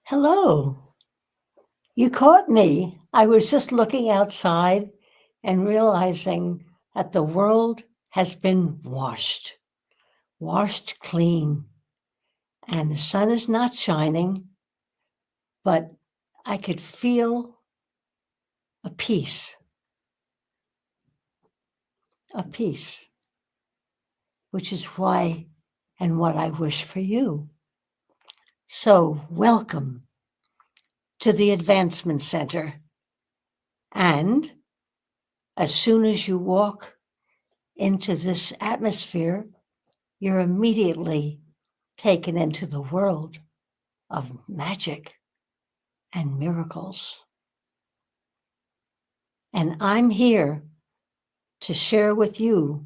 Hello. You caught me. I was just looking outside and realizing that the world has been washed clean, and the sun is not shining, but I could feel a peace, which is why and what I wish for you. So, welcome to the Advancement Center. And as soon as you walk into this atmosphere, you're immediately taken into the world of magic and miracles. And I'm here to share with you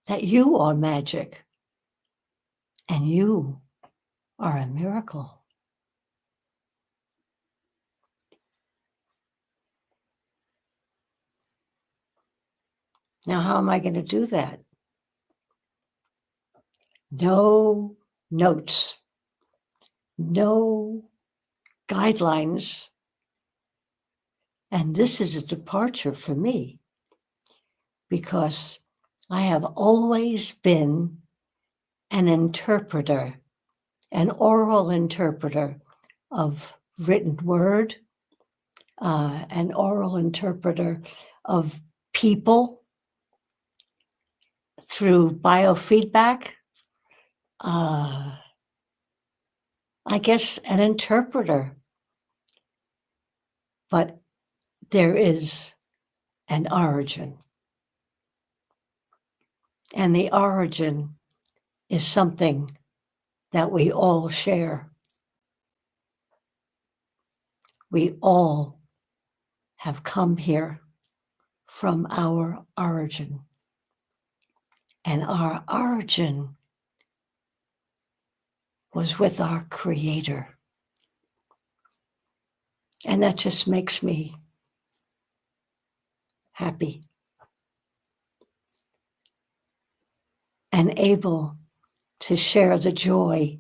that you are magic and you are a miracle. Now, how am I going to do that? No notes, no guidelines. And this is a departure for me because I have always been an interpreter, an oral interpreter of written word, an oral interpreter of people through biofeedback. I guess an interpreter, but there is an origin. And the origin is something that we all share. We all have come here from our origin. And our origin was with our Creator. And that just makes me happy and able to share the joy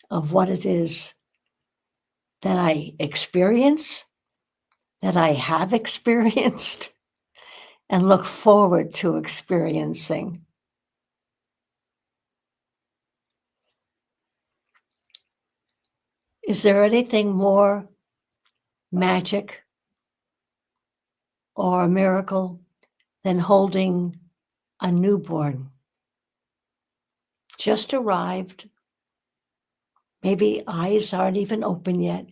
of what it is that I experience, that I have experienced, and look forward to experiencing. Is there anything more magic or a miracle than holding a newborn? Just arrived, maybe eyes aren't even open yet,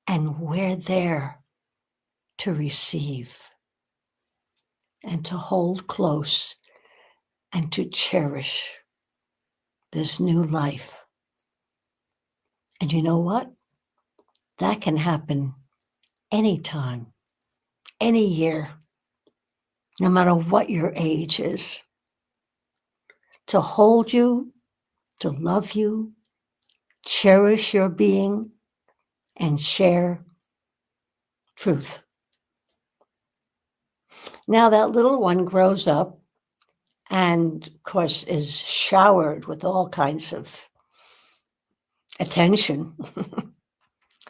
and we're there to receive and to hold close and to cherish this new life. And you know what? That can happen anytime, any year, no matter what your age is. To hold you, to love you, cherish your being, and share truth. Now that little one grows up and, of course, is showered with all kinds of attention,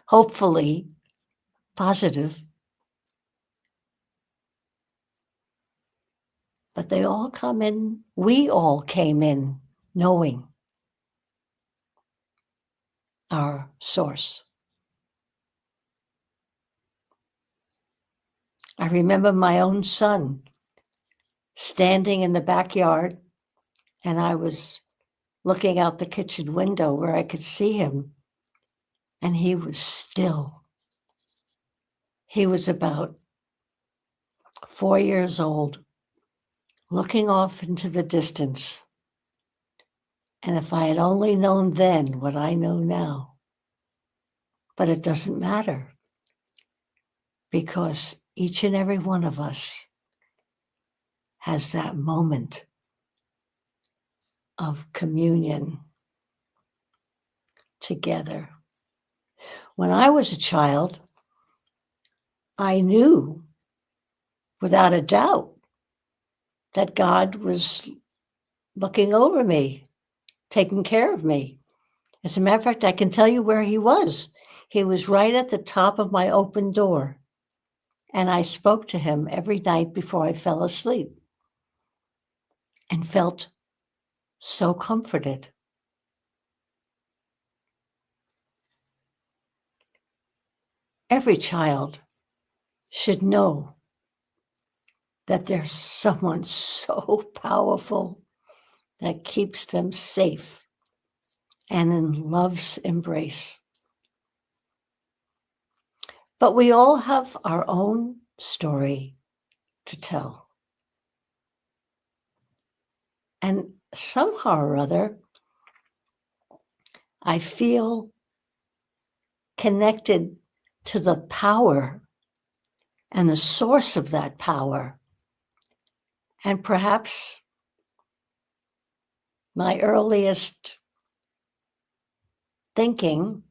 hopefully positive. But they all come in, we all came in knowing our source. I remember my own son standing in the backyard, and I was looking out the kitchen window where I could see him, and he was still. He was about 4 years old, looking off into the distance. And if I had only known then what I know now, but it doesn't matter, because each and every one of us has that moment of communion together. When I was a child, I knew without a doubt that God was looking over me, taking care of me. As a matter of fact, I can tell you where he was. He was right at the top of my open door. And I spoke to him every night before I fell asleep and felt so comforted. Every child should know that there's someone so powerful that keeps them safe and in love's embrace. But we all have our own story to tell. And somehow or other, I feel connected to the power and the source of that power. And perhaps my earliest thinking,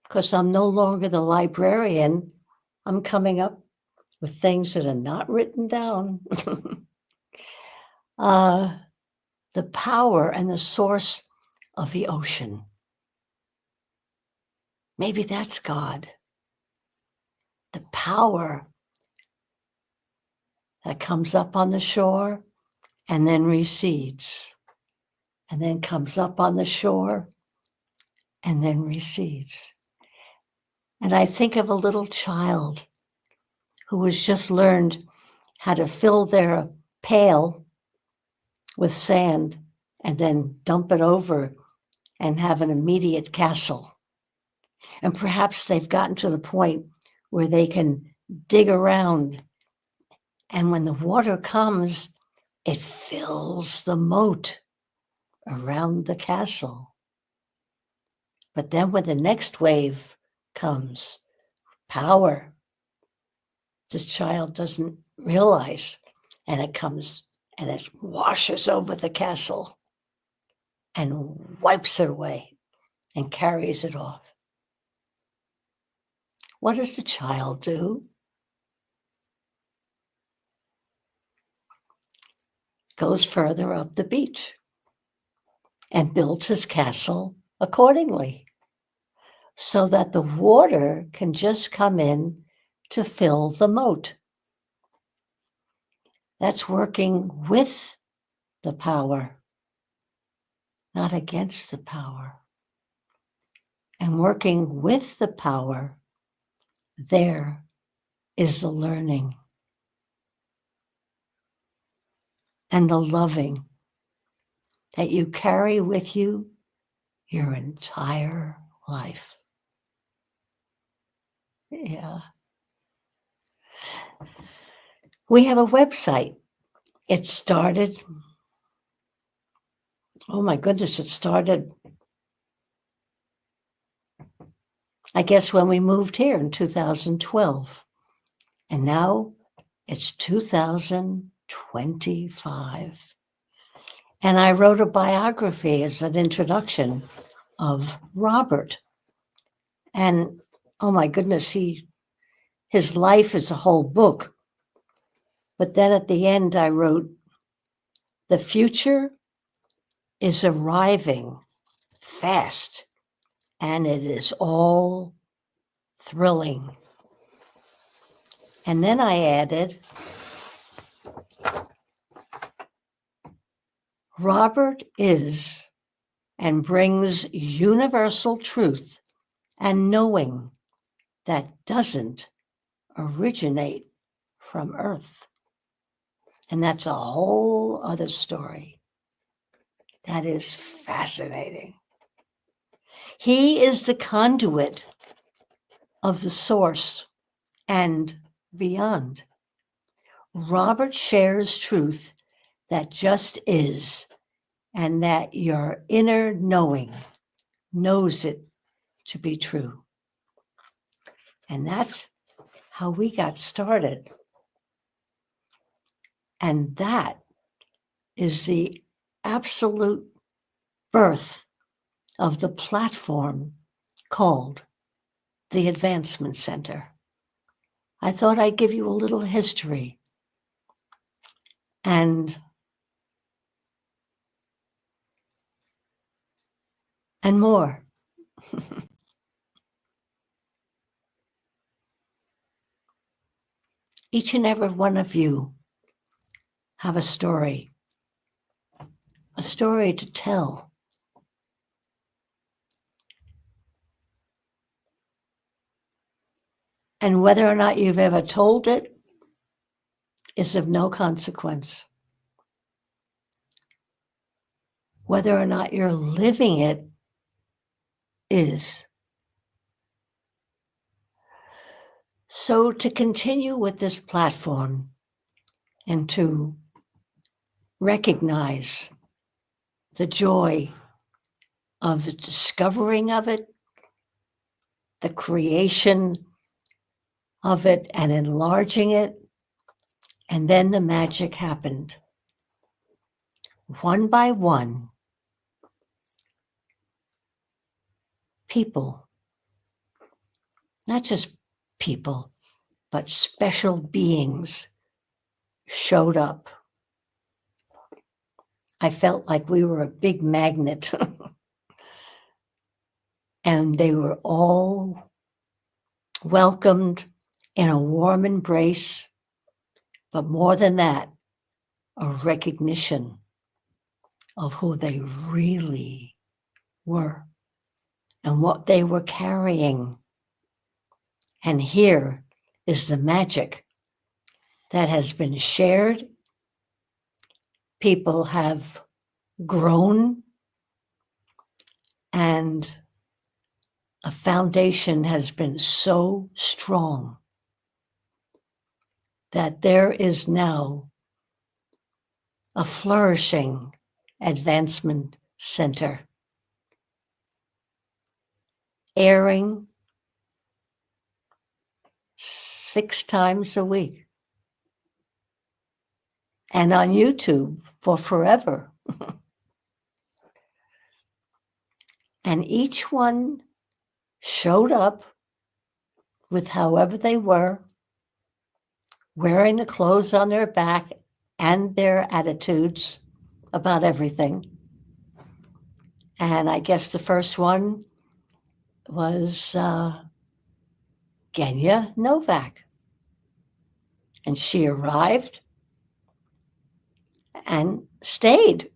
because I'm no longer the librarian, I'm coming up with things that are not written down. The power and the source of the ocean. Maybe that's God. The power that comes up on the shore and then recedes, and then comes up on the shore and then recedes. And I think of a little child who has just learned how to fill their pail with sand and then dump it over and have an immediate castle. And perhaps they've gotten to the point where they can dig around. And when the water comes, it fills the moat around the castle. But then when the next wave comes, power, this child doesn't realize, and it comes and it washes over the castle and wipes it away and carries it off. What does the child do? Goes further up the beach and builds his castle accordingly so that the water can just come in to fill the moat. That's working with the power, not against the power. And working with the power, there is the learning and the loving that you carry with you your entire life. Yeah. We have a website. It started, oh my goodness, it started, I guess, when we moved here in 2012. And now it's 2025. And I wrote a biography as an introduction of Robert. And oh my goodness, his life is a whole book. But then at the end, I wrote, the future is arriving fast, and it is all thrilling. And then I added, Robert is and brings universal truth and knowing that doesn't originate from Earth. And that's a whole other story. That is fascinating. He is the conduit of the source and beyond. Robert shares truth that just is, and that your inner knowing knows it to be true. And that's how we got started. And that is the absolute birth of the platform called the Advancement Center. I thought I'd give you a little history. And and more. Each and every one of you have a story to tell. And whether or not you've ever told it is of no consequence. Whether or not you're living it is. So to continue with this platform and to recognize the joy of the discovering of it, the creation of it and enlarging it, and then the magic happened. One by one, people, not just people, but special beings showed up. I felt like we were a big magnet. And they were all welcomed in a warm embrace, but more than that, a recognition of who they really were and what they were carrying. And here is the magic that has been shared. People have grown, and a foundation has been so strong that there is now a flourishing advancement center, airing 6 times a week, and on YouTube for forever. And each one showed up with however they were, wearing the clothes on their back and their attitudes about everything. And I guess the first one was Genya Novak. And she arrived and stayed.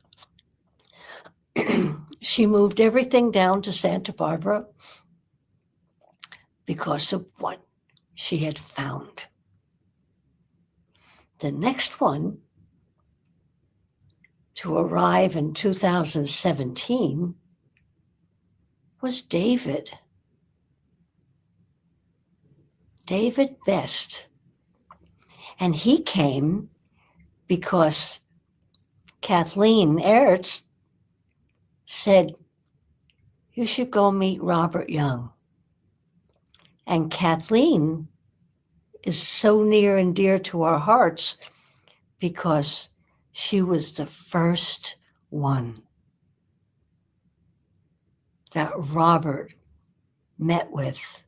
She moved everything down to Santa Barbara because of what she had found. The next one to arrive in 2017 was David Best. And he came because Kathleen Ertz said, you should go meet Robert Young. And Kathleen is so near and dear to our hearts because she was the first one that Robert met with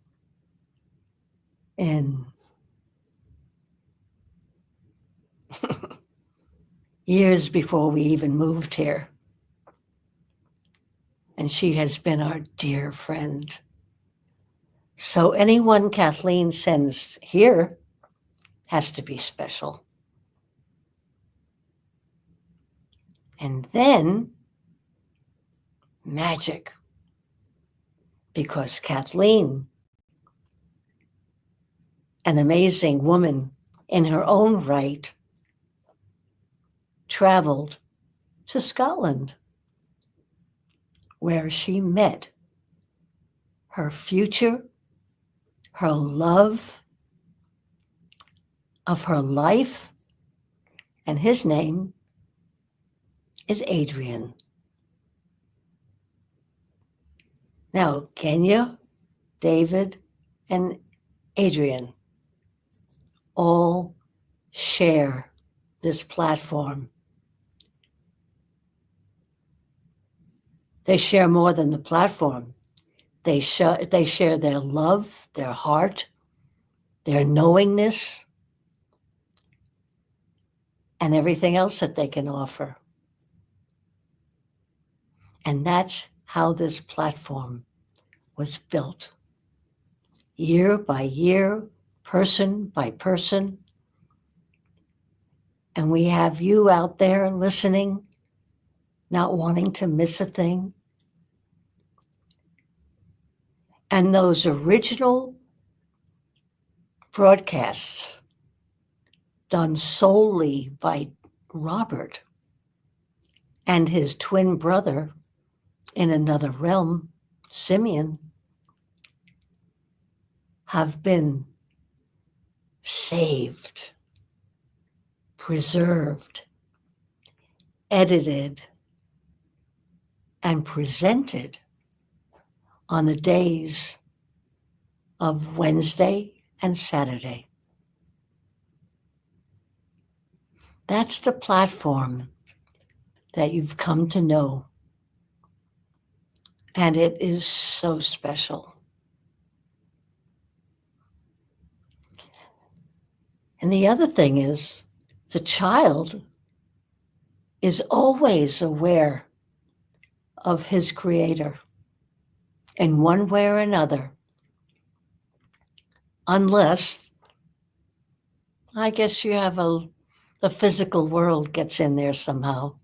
in years before we even moved here. And she has been our dear friend. So anyone Kathleen sends here has to be special. And then magic, because Kathleen, an amazing woman in her own right, traveled to Scotland, where she met her future, her love of her life, and his name is Adrian. Now, Kenya, David, and Adrian all share this platform. They share more than the platform. They share their love, their heart, their knowingness, and everything else that they can offer. And that's how this platform was built. Year by year, person by person. And we have you out there listening, not wanting to miss a thing. And those original broadcasts done solely by Robert and his twin brother in another realm, Simeon, have been saved, preserved, edited, and presented on the days of Wednesday and Saturday. That's the platform that you've come to know. And it is so special. And the other thing is, the child is always aware of his creator in one way or another. Unless, I guess you have the physical world gets in there somehow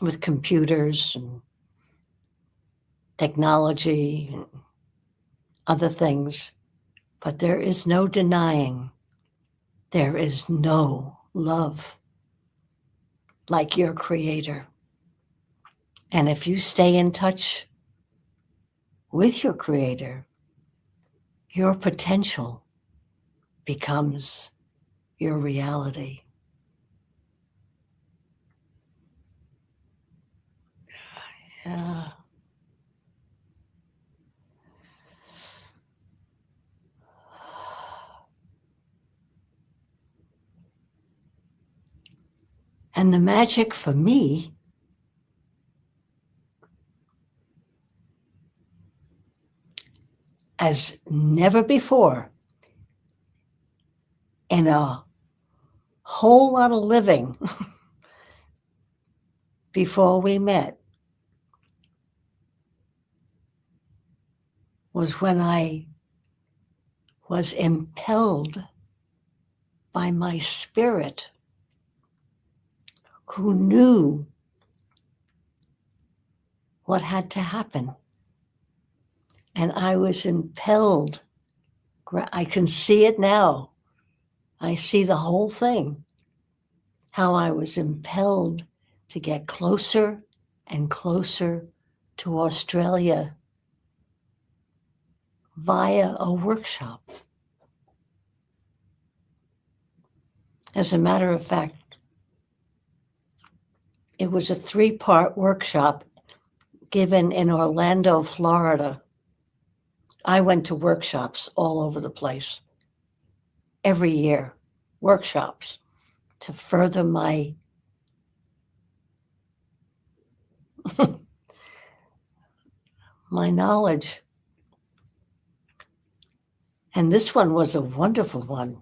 with computers and technology and other things. But there is no denying there is no love like your creator. And if you stay in touch with your creator, your potential becomes your reality. Yeah. And the magic for me as never before in a whole lot of living before we met was when I was impelled by my spirit who knew what had to happen. And I was impelled. I can see it now. I see the whole thing. How I was impelled to get closer and closer to Australia via a workshop. As a matter of fact, it was a 3-part workshop given in Orlando, Florida. I went to workshops all over the place. Every year, workshops to further my my knowledge. And this one was a wonderful one.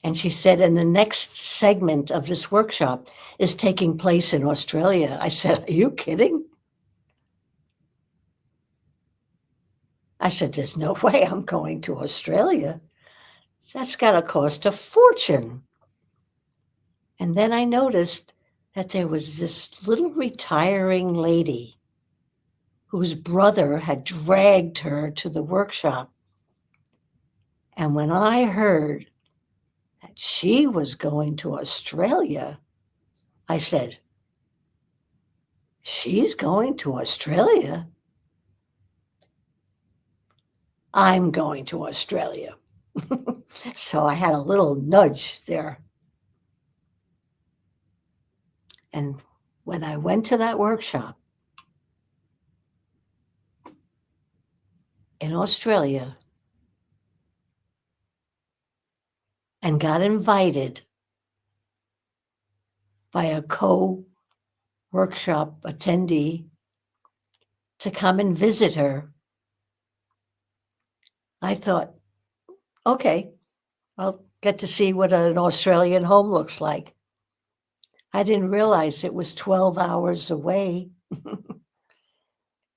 And she said, and the next segment of this workshop is taking place in Australia. I said, are you kidding? I said, there's no way I'm going to Australia. That's got to cost a fortune. And then I noticed that there was this little retiring lady whose brother had dragged her to the workshop. And when I heard that she was going to Australia, I said, she's going to Australia? I'm going to Australia. So I had a little nudge there. And when I went to that workshop in Australia and got invited by a co-workshop attendee to come and visit her, I thought, okay, I'll get to see what an Australian home looks like. I didn't realize it was 12 hours away.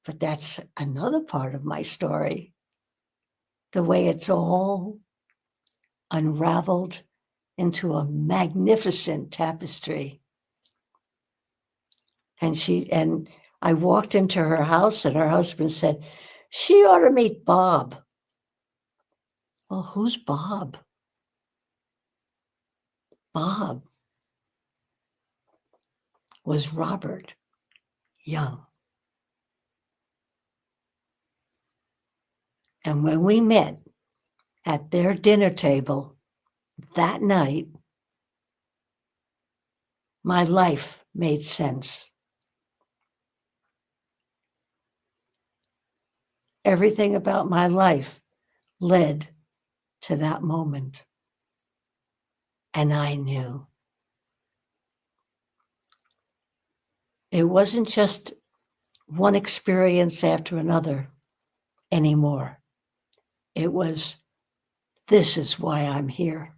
But that's another part of my story. The way it's all unraveled into a magnificent tapestry. And I walked into her house and her husband said, "She ought to meet Bob." Well, who's Bob? Bob was Robert Young. And when we met at their dinner table that night, my life made sense. Everything about my life led to that moment. And I knew. It wasn't just one experience after another anymore. It was, this is why I'm here.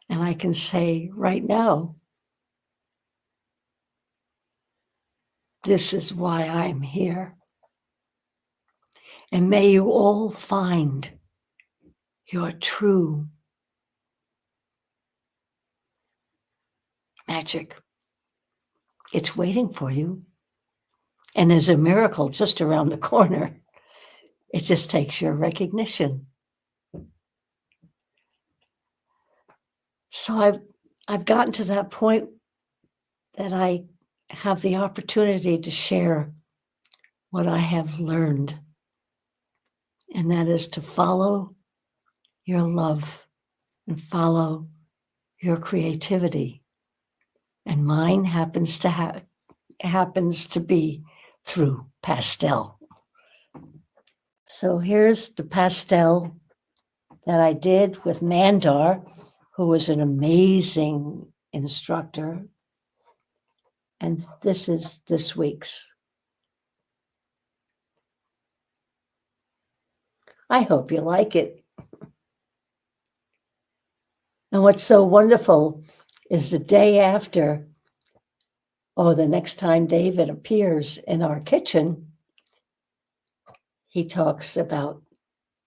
And I can say right now, this is why I'm here. And may you all find your true magic. It's waiting for you. And there's a miracle just around the corner. It just takes your recognition. So I've gotten to that point that I have the opportunity to share what I have learned. And that is to follow your love and follow your creativity. And mine happens to be through pastel. So here's the pastel that I did with Mandar, who was an amazing instructor. And this is this week's. I hope you like it. And what's so wonderful is the day after, or the next time David appears in our kitchen, he talks about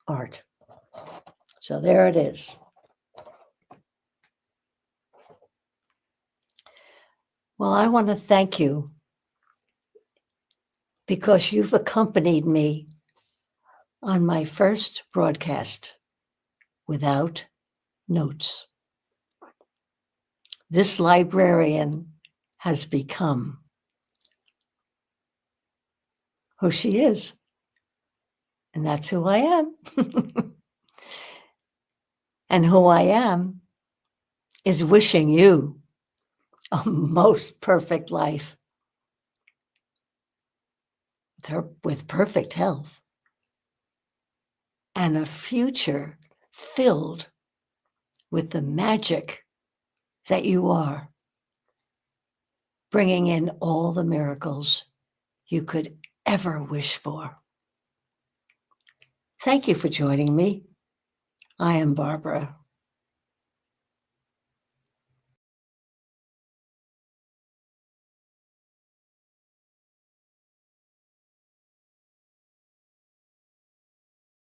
art. So there it is. Well, I want to thank you because you've accompanied me on my first broadcast without notes. This librarian has become who she is, and that's who I am. And who I am is wishing you a most perfect life with perfect health and a future filled with the magic that you are, bringing in all the miracles you could ever wish for. Thank you for joining me. I am Barbara.